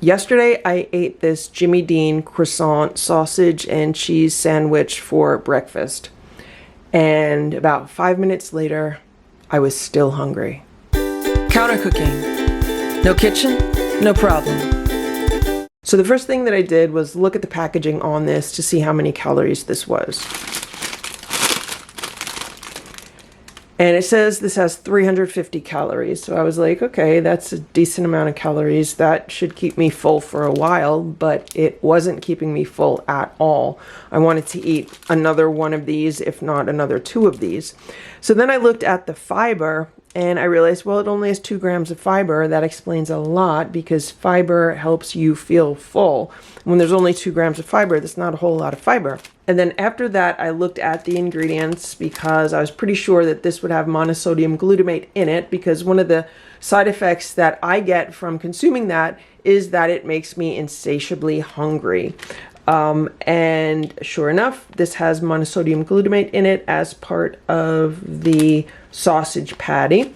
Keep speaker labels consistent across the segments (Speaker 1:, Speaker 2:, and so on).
Speaker 1: Yesterday, I ate this Jimmy Dean croissant sausage and cheese sandwich for breakfast. And about 5 minutes later, I was still hungry. Counter cooking. No kitchen, no problem. So the first thing that I did was look at the packaging on this to see how many calories this was. And it says this has 350 calories. So I was like, okay, that's a decent amount of calories. That should keep me full for a while, but it wasn't keeping me full at all. I wanted to eat another one of these, if not another 2 of these. So then I looked at the fiber and I realized, well, it only has 2 grams of fiber. That explains a lot because fiber helps you feel full. When there's only 2 grams of fiber, that's not a whole lot of fiber. And then after that, I looked at the ingredients because I was pretty sure that this would have monosodium glutamate in it, because one of the side effects that I get from consuming that is that it makes me insatiably hungry. And sure enough, this has monosodium glutamate in it as part of the sausage patty.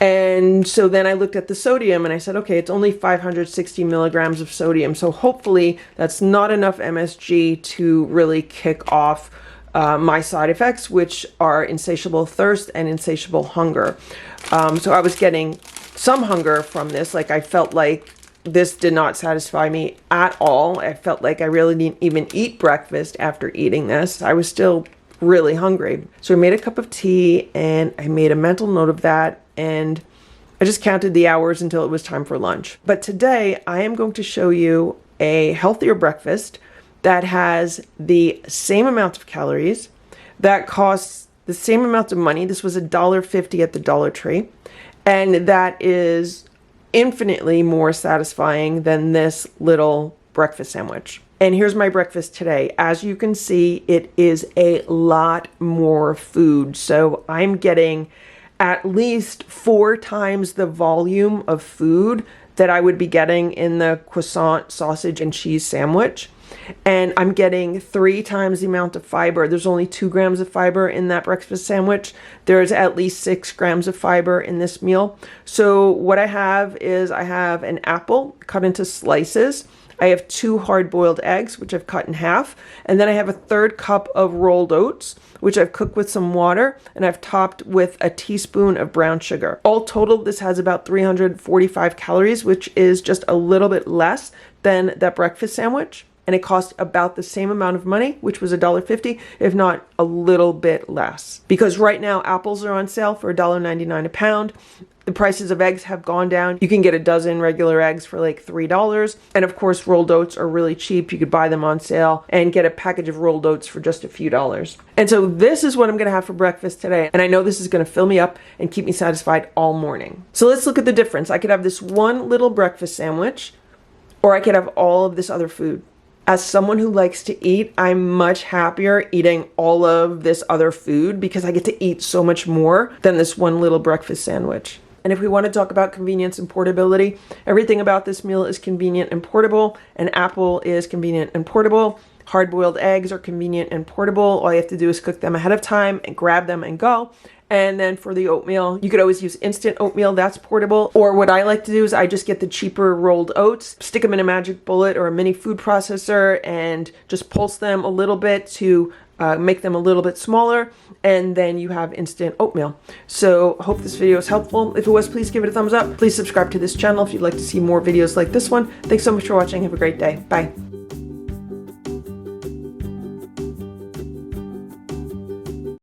Speaker 1: And so then I looked at the sodium and I said, okay, it's only 560 milligrams of sodium. So hopefully that's not enough MSG to really kick off my side effects, which are insatiable thirst and insatiable hunger. So I was getting some hunger from this. Like, I felt like this did not satisfy me at all. I felt like I really didn't even eat breakfast after eating this. I was still really hungry. So I made a cup of tea and I made a mental note of that, and I just counted the hours until it was time for lunch. But today I am going to show you a healthier breakfast that has the same amount of calories, that costs the same amount of money. This was $1.50 at the Dollar Tree, and that is infinitely more satisfying than this little breakfast sandwich. And here's my breakfast today. As you can see, it is a lot more food. So I'm getting at least 4 times the volume of food that I would be getting in the croissant sausage and cheese sandwich. And I'm getting 3 times the amount of fiber. There's only 2 grams of fiber in that breakfast sandwich. There's at least 6 grams of fiber in this meal. So what I have is I have an apple cut into slices. I have 2 hard-boiled eggs, which I've cut in half. And then I have a 1/3 cup of rolled oats, which I've cooked with some water, and I've topped with a teaspoon of brown sugar. All total, this has about 345 calories, which is just a little bit less than that breakfast sandwich. And it cost about the same amount of money, which was $1.50, if not a little bit less. Because right now, apples are on sale for $1.99 a pound. The prices of eggs have gone down. You can get a dozen regular eggs for like $3. And of course, rolled oats are really cheap. You could buy them on sale and get a package of rolled oats for just a few dollars. And so this is what I'm gonna have for breakfast today. And I know this is gonna fill me up and keep me satisfied all morning. So let's look at the difference. I could have this one little breakfast sandwich, or I could have all of this other food. As someone who likes to eat, I'm much happier eating all of this other food because I get to eat so much more than this one little breakfast sandwich. And if we want to talk about convenience and portability, everything about this meal is convenient and portable. An apple is convenient and portable. Hard-boiled eggs are convenient and portable. All you have to do is cook them ahead of time and grab them and go. And then for the oatmeal, you could always use instant oatmeal, that's portable. Or what I like to do is I just get the cheaper rolled oats, stick them in a magic bullet or a mini food processor, and just pulse them a little bit to make them a little bit smaller, and then you have instant oatmeal. So hope this video is helpful. If it was, please give it a thumbs up. Please subscribe to this channel if you'd like to see more videos like this one. Thanks so much for watching. Have a great day. Bye.